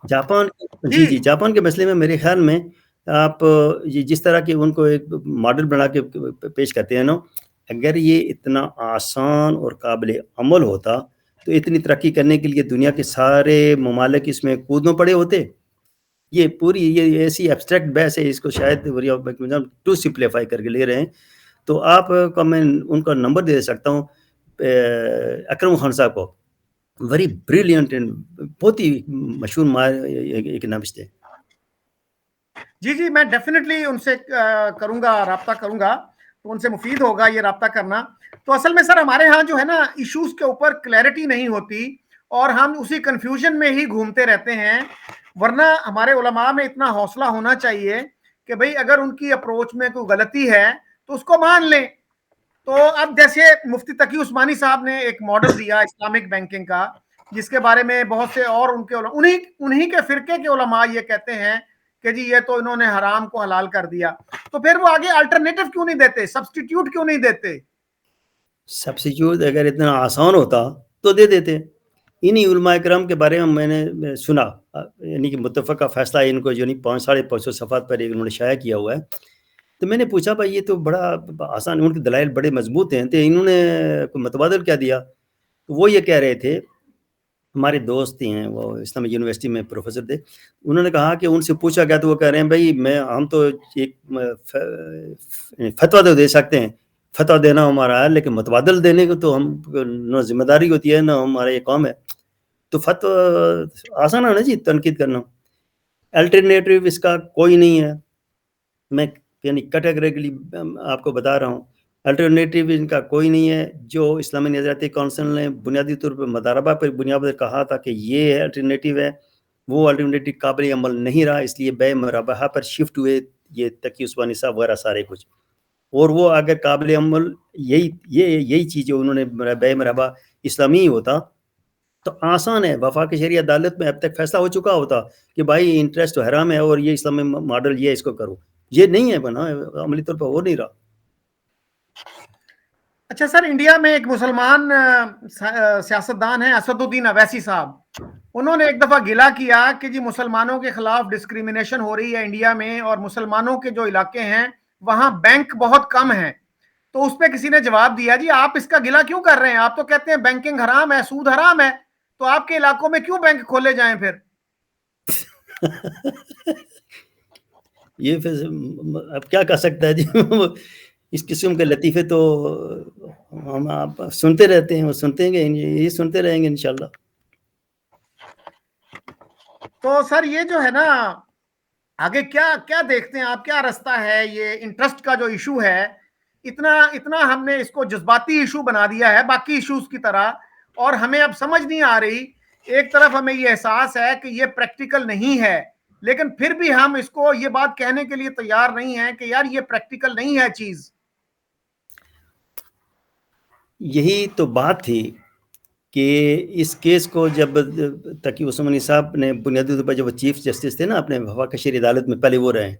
جاپان, جی جاپان کے مسئلے میں میرے خیال میں آپ جس طرح کی ان کو ایک ماڈل بنا کے پیش کرتے ہیں نا, اگر یہ اتنا آسان اور قابل عمل ہوتا تو اتنی ترقی کرنے کے لیے دنیا کے سارے ممالک اس میں کودوں پڑے ہوتے. یہ پوری یہ ایسی ایبسٹریکٹ بحث ہے, اس کو شاید ٹو سمپلیفائی کر کے لے رہے ہیں. تو آپ کا میں ان کا نمبر دے سکتا ہوں, اکرم خان صاحب کو, ویری بریلینٹ اینڈ بہت ہی مشہور اکنامسٹ ہے. جی میں ڈیفینیٹلی ان سے کروں گا, رابطہ کروں گا, تو ان سے مفید ہوگا یہ رابطہ کرنا. تو اصل میں سر ہمارے ہاں جو ہے نا ایشوز کے اوپر کلیئرٹی نہیں ہوتی اور ہم اسی کنفیوژن میں ہی گھومتے رہتے ہیں. ورنہ ہمارے علماء میں اتنا حوصلہ ہونا چاہیے کہ بھئی اگر ان کی اپروچ میں کوئی غلطی ہے تو اس کو مان لیں. تو اب جیسے مفتی تقی عثمانی صاحب نے ایک ماڈل دیا اسلامک بینکنگ کا, جس کے بارے میں بہت سے اور ان کے انہی کے فرقے کے علماء یہ کہتے ہیں کہ جی یہ تو انہوں نے حرام کو حلال کر دیا. تو پھر وہ آگے الٹرنیٹو کیوں نہیں دیتے, سبسٹیٹیوٹ کیوں نہیں دیتے؟ سبسٹیٹیوٹ اگر اتنا آسان ہوتا تو دے دیتے. انہی علماء کرام کے بارے میں نے سنا, یعنی کہ متفقہ فیصلہ ان کو جو 550 صفحات پر انہوں نے شائع کیا ہوا ہے. تو میں نے پوچھا بھائی یہ تو بڑا آسان, ان کے دلائل بڑے مضبوط ہیں, تو انہوں نے متبادل کیا دیا؟ تو وہ یہ کہہ رہے تھے, ہمارے دوست ہی ہیں وہ اسلامی یونیورسٹی میں پروفیسر تھے, انہوں نے کہا کہ ان سے پوچھا گیا تو وہ کہہ رہے ہیں بھائی ہم تو ایک فتویٰ تو دے سکتے ہیں, فتویٰ دینا ہمارا ہے, لیکن متبادل دینے کو تو ہم نہ ذمہ داری ہوتی ہے نہ ہمارا یہ کام ہے. تو فتویٰ آسان ہے نا جی تنقید کرنا. الٹرنیٹیو اس کا کوئی نہیں ہے, میں یعنی کیٹیگریکلی آپ کو بتا رہا ہوں, الٹرنیٹیو ان کا کوئی نہیں ہے. جو اسلامی نظریاتی کونسل نے بنیادی طور پر مداربہ پر بنیاد پر کہا تھا کہ یہ الٹرنیٹیو ہے, وہ الٹرنیٹیو قابل عمل نہیں رہا, اس لیے بے مرابحہ پر شفٹ ہوئے یہ تقی عثمانی صاحب وغیرہ سارے کچھ. اور وہ اگر قابل عمل یہی چیز جو انہوں نے بے مرابحہ اسلامی ہوتا تو آسان ہے. وفاقی شرعی عدالت میں اب تک فیصلہ ہو چکا ہوتا کہ بھائی انٹرسٹ تو حرام ہے اور یہ اسلامی ماڈل یہ اس کو کرو. یہ نہیں ہے بنا, عملی طور پر ہو نہیں رہا. اچھا سر, انڈیا میں ایک مسلمان سیاستدان ہیں اسد الدین اویسی صاحب, انہوں نے ایک دفعہ گلا کیا کہ جی مسلمانوں کے خلاف ڈسکریمنیشن ہو رہی ہے انڈیا میں, اور مسلمانوں کے جو علاقے ہیں وہاں بینک بہت کم ہیں. تو اس پہ کسی نے جواب دیا, جی آپ اس کا گلا کیوں کر رہے ہیں, آپ تو کہتے ہیں بینکنگ حرام ہے, سود حرام ہے, تو آپ کے علاقوں میں کیوں بینک کھولے جائیں پھر؟ یہ پھر اب کیا کہہ سکتا ہے جی, اس قسم کے لطیفے تو ہم آپ سنتے رہتے ہیں, وہ سنتے ہیں, یہ سنتے رہیں گے انشاءاللہ. تو سر یہ جو ہے نا آگے کیا دیکھتے ہیں آپ, کیا رستہ ہے؟ یہ انٹرسٹ کا جو ایشو ہے, اتنا ہم نے اس کو جذباتی ایشو بنا دیا ہے باقی ایشوز کی طرح, اور ہمیں اب سمجھ نہیں آ رہی. ایک طرف ہمیں یہ احساس ہے کہ یہ پریکٹیکل نہیں ہے, لیکن پھر بھی ہم اس کو یہ بات کہنے کے لیے تیار نہیں ہیں کہ یار یہ پریکٹیکل نہیں ہے چیز. یہی تو بات تھی کہ اس کیس کو جب تقی عثمانی صاحب نے بنیادی طور پر جب وہ چیف جسٹس تھے نا اپنے وفاقی شرعی عدالت میں, پہلے وہ رہے,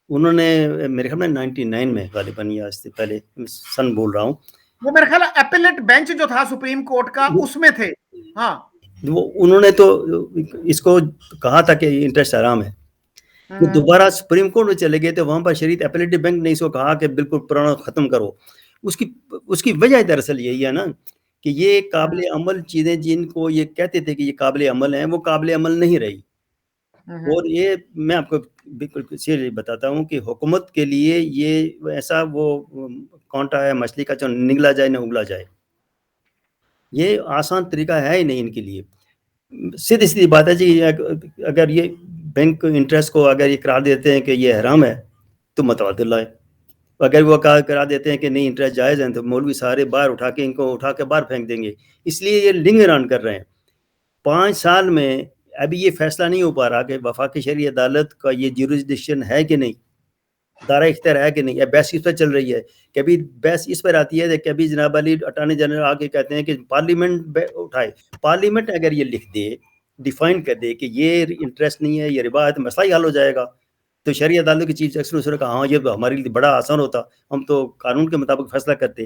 انہوں نے میرے خیال میں 99 میں غالباً یا اس سے پہلے سن بول رہا ہوں, وہ میرے خیال اپیلیٹ بینچ جو تھا سپریم کورٹ کا اس میں تھے. ہاں, وہ انہوں نے تو اس کو کہا تھا کہ انٹرسٹ حرام ہے. وہ دوبارہ سپریم کورٹ میں چلے گئے تو وہاں پر شریعت اپیلیٹ بینک نے اس کو کہا کہ بالکل پرانا ختم کرو. اس کی وجہ دراصل یہی ہے نا کہ یہ قابل عمل چیزیں جن کو یہ کہتے تھے کہ یہ قابل عمل ہیں, وہ قابل عمل نہیں رہی. اور یہ میں آپ کو بالکل سیریس بتاتا ہوں کہ حکومت کے لیے یہ ایسا وہ کانٹا ہے مچھلی کا جو نگلا جائے نہ اگلا جائے, یہ آسان طریقہ ہے ہی نہیں ان کے لیے. سیدھی سیدھی بات ہے جی, اگر یہ بینک انٹرسٹ کو اگر یہ قرار دیتے ہیں کہ یہ حرام ہے تو متبادل لائے, اگر وہ کرا دیتے ہیں کہ نہیں انٹرسٹ جائز ہیں تو مولوی سارے باہر اٹھا کے ان کو اٹھا کے باہر پھینک دیں گے. اس لیے یہ لنگ ران کر رہے ہیں. 5 سال میں ابھی یہ فیصلہ نہیں ہو پا رہا کہ وفاقی شرعی عدالت کا یہ جیورسڈکشن ہے کہ نہیں. دارہ اختیار ہے کہ نہیں ہے, بحث اس پر چل رہی ہے. کبھی بحث اس پر آتی ہے, کبھی جناب علی اٹارنی جنرل آ کے کہتے ہیں کہ پارلیمنٹ اٹھائے. پارلیمنٹ اگر یہ لکھ دے, ڈیفائن کر دے کہ یہ انٹرسٹ نہیں ہے, یہ ربا ہے, تو مسئلہ ہی حل ہو جائے گا. تو شرعی عدالت کے چیف جسٹس نے کہا ہاں یہ تو ہمارے لیے بڑا آسان ہوتا, ہم تو قانون کے مطابق فیصلہ کرتے.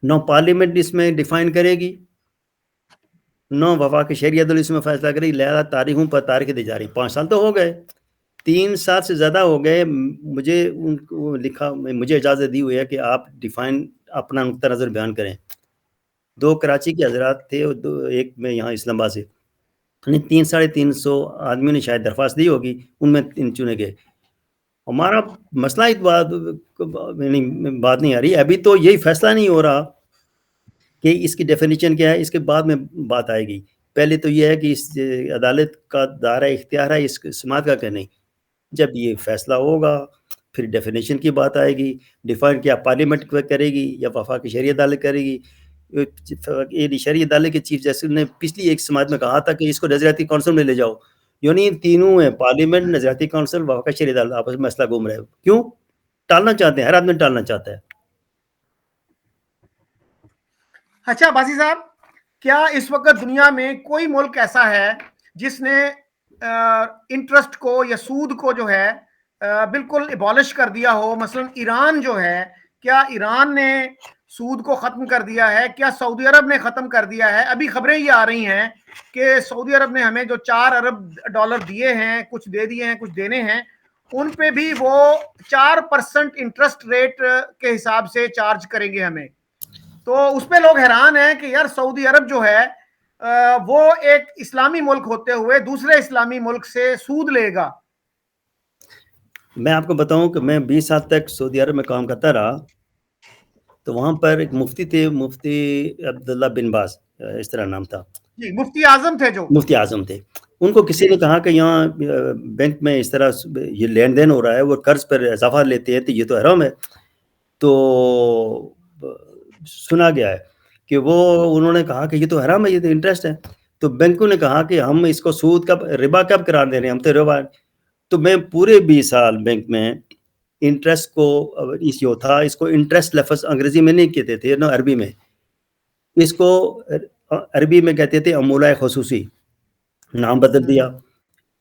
نہ پارلیمنٹ اس میں ڈیفائن کرے گی, نہ وفاقی شرعی عدالت اس میں فیصلہ کرے گی. لہذا تاریخوں پر تاریخ دی جا رہی. 5 سال تو ہو گئے, 3 سال سے زیادہ ہو گئے. مجھے ان کو لکھا, مجھے اجازت دی ہوئی ہے کہ آپ ڈیفائن اپنا نقطہ نظر بیان کریں. 2 کراچی کے حضرات تھے, ایک میں یہاں اسلام آباد سے, 300-350 آدمیوں نے شاید درخواست دی ہوگی, ان میں 3 چنے گئے. ہمارا مسئلہ ایک بات نہیں آ رہی ابھی, تو یہی فیصلہ نہیں ہو رہا کہ اس کی ڈیفینیشن کیا ہے. اس کے بعد میں بات آئے گی. پہلے تو یہ ہے کہ اس عدالت کا دائرہ اختیار ہے اس سماعت کا کہ نہیں. جب یہ فیصلہ ہوگا پھر ڈیفینیشن کی بات آئے گی. ڈیفائن کیا پارلیمنٹ کرے گی یا وفاقی شرعی عدالت کرے گی. شرعی عدالت کے چیف جسٹس نے پچھلی ایک سماعت میں کہا تھا کہ اس کو نظریاتی کونسل میں لے جاؤ. یعنی تینوں ہیں, پارلیمنٹ, نظریاتی کونسل, وفاقی شرعی عدالت, آپس میں مسئلہ گھوم رہے ہیں. کیوں ٹالنا چاہتے ہیں؟ ہر آدمی ٹالنا چاہتا ہے. اچھا عباسی صاحب, کیا اس وقت دنیا میں کوئی ملک ایسا ہے جس نے انٹرسٹ کو یا سود کو جو ہے بالکل ایبالش کر دیا ہو؟ مثلا ایران جو ہے, کیا ایران نے سود کو ختم کر دیا ہے؟ کیا سعودی عرب نے ختم کر دیا ہے؟ ابھی خبریں یہ آ رہی ہیں کہ سعودی عرب نے ہمیں جو $4 ارب دیے ہیں, کچھ دے دیے ہیں, کچھ دینے ہیں, ان پہ بھی وہ 4% انٹرسٹ ریٹ کے حساب سے چارج کریں گے ہمیں. تو اس پہ لوگ حیران ہیں کہ یار سعودی عرب جو ہے وہ ایک اسلامی ملک ہوتے ہوئے دوسرے اسلامی ملک سے سود لے گا. میں آپ کو بتاؤں کہ میں 20 سال تک سعودی عرب میں کام کرتا رہا. تو وہاں پر ایک مفتی تھے, مفتی عبداللہ بن باز, اس طرح نام تھا. جی, مفتی اعظم تھے, جو مفتی اعظم تھے. ان کو کسی نے کہا کہ یہاں بینک میں اس طرح یہ لین دین ہو رہا ہے, وہ قرض پر اضافہ لیتے ہیں, تو یہ تو حرام ہے. تو سنا گیا ہے کہ وہ انہوں نے کہا کہ یہ تو حرام ہے, یہ تو انٹرسٹ ہے. تو بینکوں نے کہا کہ ہم اس کو سود کب, ربا کب قرار دے رہے ہیں, ہم تو ربا. تو میں پورے 20 سال بینک میں انٹرسٹ کو, یہ تھا, اس کو انٹرسٹ لفظ انگریزی میں نہیں کہتے تھے, نہ عربی میں. اس کو عربی میں کہتے تھے عمولہ خصوصی, نام بدل دیا.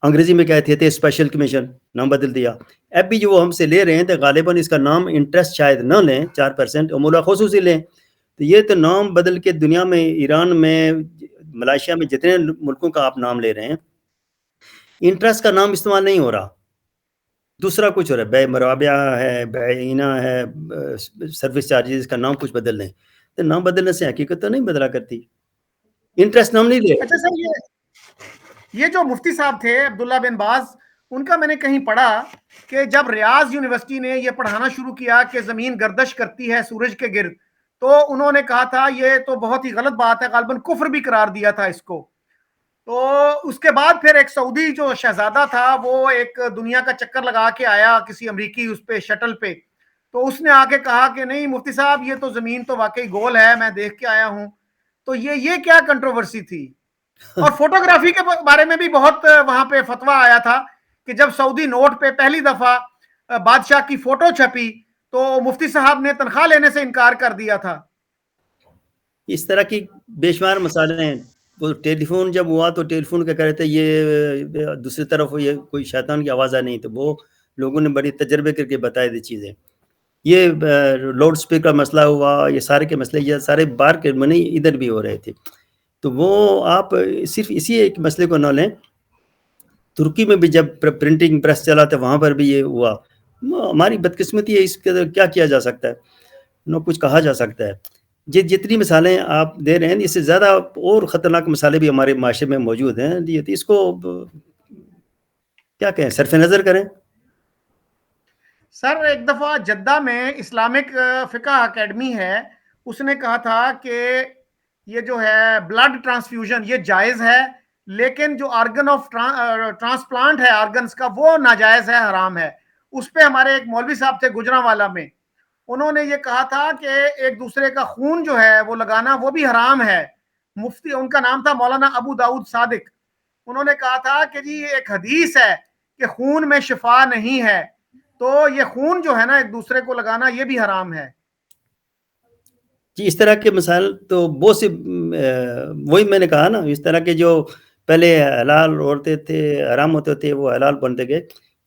انگریزی میں کہتے تھے اسپیشل کمیشن, نام بدل دیا. اب بھی جو وہ ہم سے لے رہے ہیں تو غالباً اس کا نام انٹرسٹ شاید نہ لیں, 4% عمولہ خصوصی لیں. تو یہ تو نام بدل کے دنیا میں, ایران میں, ملائیشیا میں, جتنے ملکوں کا آپ نام لے رہے ہیں, انٹرسٹ کا نام استعمال نہیں ہو رہا, دوسرا کچھ ہو رہا ہے. بے مرابعہ ہے, بیعینہ ہے, سروس چارجز کا نام کچھ بدل دیں. تو نام بدلنے سے حقیقت تو نہیں بدلا کرتی, انٹرسٹ نام نہیں لے. اچھا سر, یہ جو مفتی صاحب تھے عبداللہ بن باز, ان کا میں نے کہیں پڑھا کہ جب ریاض یونیورسٹی نے یہ پڑھانا شروع کیا کہ زمین گردش کرتی ہے سورج کے گرد, تو انہوں نے کہا تھا یہ تو بہت ہی غلط بات ہے, غالباً کفر بھی قرار دیا تھا اس کو. تو اس کے بعد پھر ایک سعودی جو شہزادہ تھا, وہ ایک دنیا کا چکر لگا کے آیا کسی امریکی اس پہ شٹل پہ, تو اس نے آ کے کہا کہ نہیں مفتی صاحب, یہ تو زمین تو واقعی گول ہے, میں دیکھ کے آیا ہوں. تو یہ کیا کنٹروورسی تھی؟ اور فوٹوگرافی کے بارے میں بھی بہت وہاں پہ فتویٰ آیا تھا کہ جب سعودی نوٹ پہ پہلی دفعہ بادشاہ کی فوٹو چھپی تو مفتی صاحب نے تنخواہ لینے سے انکار کر دیا تھا. اس طرح کی بے شمار مسائل ہیں. وہ ٹیلی فون جب ہوا تو ٹیلی فون کیا کہہ رہے تھے, یہ دوسری طرف یہ کوئی شیطان کی آواز نہیں, تو وہ لوگوں نے بڑی تجربے کر کے بتائی دی چیزیں. یہ لاؤڈ اسپیکر مسئلہ ہوا, یہ سارے کے مسئلے, یہ سارے بار کے منی ادھر بھی ہو رہے تھے. تو وہ آپ صرف اسی ایک مسئلے کو نہ لیں, ترکی میں بھی جب پرنٹنگ پریس چلا تھا وہاں پر بھی یہ ہوا. ہماری بدقسمتی ہے, اس کے کیا کیا جا سکتا ہے, نہ کچھ کہا جا سکتا ہے. جتنی مثالیں آپ دے رہے ہیں, اس سے زیادہ اور خطرناک مثالیں بھی ہمارے معاشرے میں موجود ہیں. اس کو کیا کہیں, صرف نظر کریں. سر ایک دفعہ جدہ میں اسلامک فقہ اکیڈمی ہے, اس نے کہا تھا کہ یہ جو ہے بلڈ ٹرانسفیوژن یہ جائز ہے, لیکن جو آرگن آف ٹرانسپلانٹ ہے آرگنز کا, وہ ناجائز ہے, حرام ہے. اس پہ ہمارے ایک مولوی صاحب تھے گجرانوالا میں, انہوں نے یہ کہا تھا کہ ایک دوسرے کا خون جو ہے وہ لگانا وہ بھی حرام ہے. مفتی, ان کا نام تھا مولانا ابو داؤد صادق, انہوں نے کہا تھا کہ جی ایک حدیث ہے کہ خون میں شفا نہیں ہے, تو یہ خون جو ہے نا ایک دوسرے کو لگانا یہ بھی حرام ہے. جی اس طرح کے مسائل تو بہت سے وہی میں نے کہا نا, اس طرح کے جو پہلے حلال ہوتے تھے حرام ہوتے تھے وہ حلال بنتے گئے.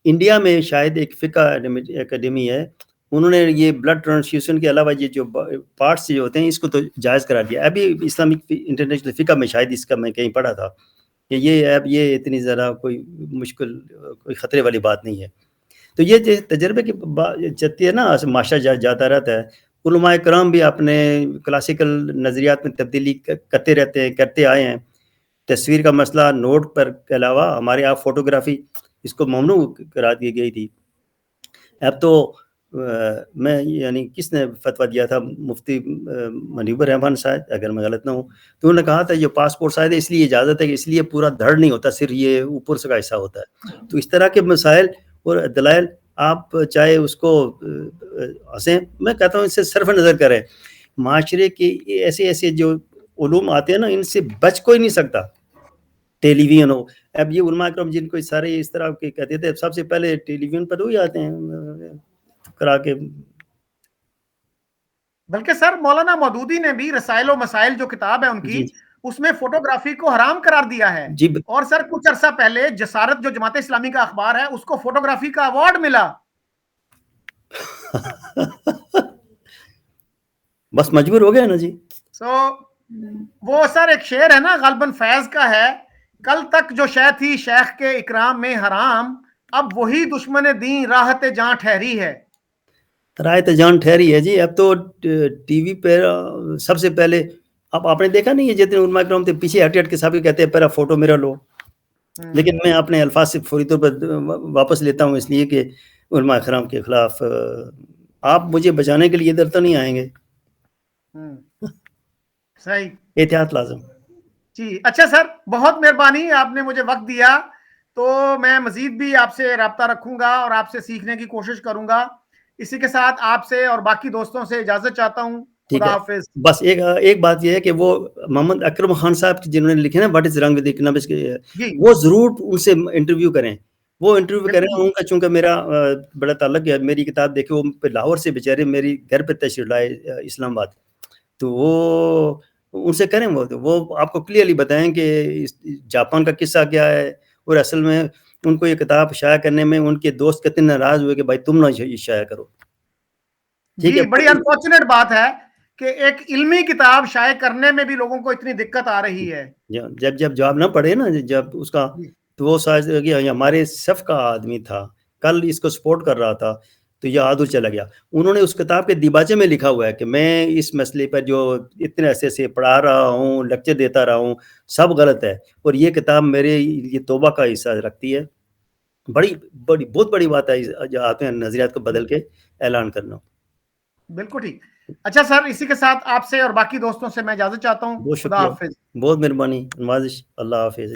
انڈیا میں شاید ایک فقہ اکیڈمی ہے, انہوں نے یہ بلڈ ٹرانسفیوژن کے علاوہ یہ جو پارٹس جو ہوتے ہیں اس کو تو جائز کرا دیا. ابھی اسلامک انٹرنیشنل فقہ میں شاید اس کا میں کہیں پڑھا تھا کہ یہ اتنی ذرا کوئی مشکل کوئی خطرے والی بات نہیں ہے. تو یہ تجربے کی چلتی ہے نا, معاشرہ جاتا رہتا ہے. علماء کرام بھی اپنے کلاسیکل نظریات میں تبدیلی کرتے رہتے ہیں, کرتے آئے ہیں. تصویر کا مسئلہ نوٹ پر کے علاوہ ہمارے یہاں فوٹوگرافی اس کو ممنوع کرا دی گئی تھی. اب تو میں یعنی کس نے فتویٰ دیا تھا, مفتی منیب الرحمان شاید اگر میں غلط نہ ہوں, تو انہوں نے کہا تھا یہ پاسپورٹ شاید اس لیے اجازت ہے کہ اس لیے پورا دھڑ نہیں ہوتا, صرف یہ اوپر سے کا حصہ ہوتا ہے. تو اس طرح کے مسائل اور دلائل آپ چاہے اس کو ہنسیں, میں کہتا ہوں اس سے صرف نظر کریں. معاشرے کے ایسے جو علوم آتے ہیں نا ان سے بچ کوئی نہیں سکتا. ٹیلی ویژن ہو, اب یہ علماء کرام جن کو سارے اس طرح کے کہتے تھے سب سے پہلے ٹیلی ویژن پر وہی آتے ہیں کرا کے. بلکہ سر مولانا مودودی نے بھی رسائل و مسائل جو کتاب ہے ان کی, اس میں فوٹوگرافی کو حرام قرار دیا ہے. جی اور سر کچھ عرصہ پہلے جسارت جو جماعت اسلامی کا اخبار ہے اس کو فوٹوگرافی کا ایوارڈ ملا. بس مجبور ہو گیا نا جی. وہ سر ایک شعر ہے نا غالباً فیض کا ہے, کل تک جو شے تھی شیخ کے اکرام میں حرام, اب وہی دشمن دین راحت جاں ٹھہری ہے. راحت جان ٹھہری ہے جی. اب تو ٹی وی پہ سب سے پہلے اب آپ نے دیکھا نہیں ہے جتنے علماء کرام تھے پیچھے ہٹ کے سب کہتے ہیں پہلا فوٹو میرا لو, لیکن میں اپنے الفاظ سے فوری طور پر واپس لیتا ہوں اس لیے کہ علماء کرام کے خلاف آپ مجھے بچانے کے لیے ادھر تو نہیں آئیں گے. صحیح, احتیاط لازم. جی اچھا سر, بہت مہربانی, آپ نے مجھے وقت دیا, تو میں مزید بھی آپ سے رابطہ رکھوں گا اور آپ سے سیکھنے کی کوشش کروں گا. اسی کے ساتھ آپ سے اور باقی دوستوں سے اجازت چاہتا ہوں. خدا حافظ. بس ایک بات یہ ہے کہ وہ محمد اکرم خان صاحب جنہوں نے لکھے نا what is wrong with economics کے, وہ ضرور ان سے انٹرویو کریں. وہ انٹرویو کریں ان کا, چونکہ میرا بڑا تعلق ہے, میری کتاب دیکھے وہ لاہور سے بیچارے میری گھر پہ تشریف لائے اسلام آباد, تو وہ ان سے کریں, وہ آپ کو کلیئرلی بتائیں کہ جاپان کا قصہ کیا ہے, اور اصل میں ان کو یہ کتاب شائع کرنے میں ان کے دوست کتنے ناراض ہوئے کہ بھائی تم نہ شائع کرو. جی بڑی انفارچونیٹ بات ہے کہ ایک علمی کتاب شائع کرنے میں بھی لوگوں کو اتنی دقت آ رہی ہے. جب جواب نہ پڑھے نا جب اس کا, تو وہ ہمارے صف کا آدمی تھا, کل اس کو سپورٹ کر رہا تھا, تو یہ عادل چلا گیا. انہوں نے اس کتاب کے دیباچے میں لکھا ہوا ہے کہ میں اس مسئلے پر جو اتنے عرصے سے پڑھا رہا ہوں, لیکچر دیتا رہا ہوں, سب غلط ہے, اور یہ کتاب میرے یہ توبہ کا حصہ رکھتی ہے. بہت بڑی بات ہے آپ نے نظریات کو بدل کے اعلان کرنا. بالکل ٹھیک. اچھا سر, اسی کے ساتھ آپ سے اور باقی دوستوں سے میں اجازت چاہتا ہوں. بہت خدا شکریہ, حافظ. بہت مہربانی, نوازش. اللہ حافظ.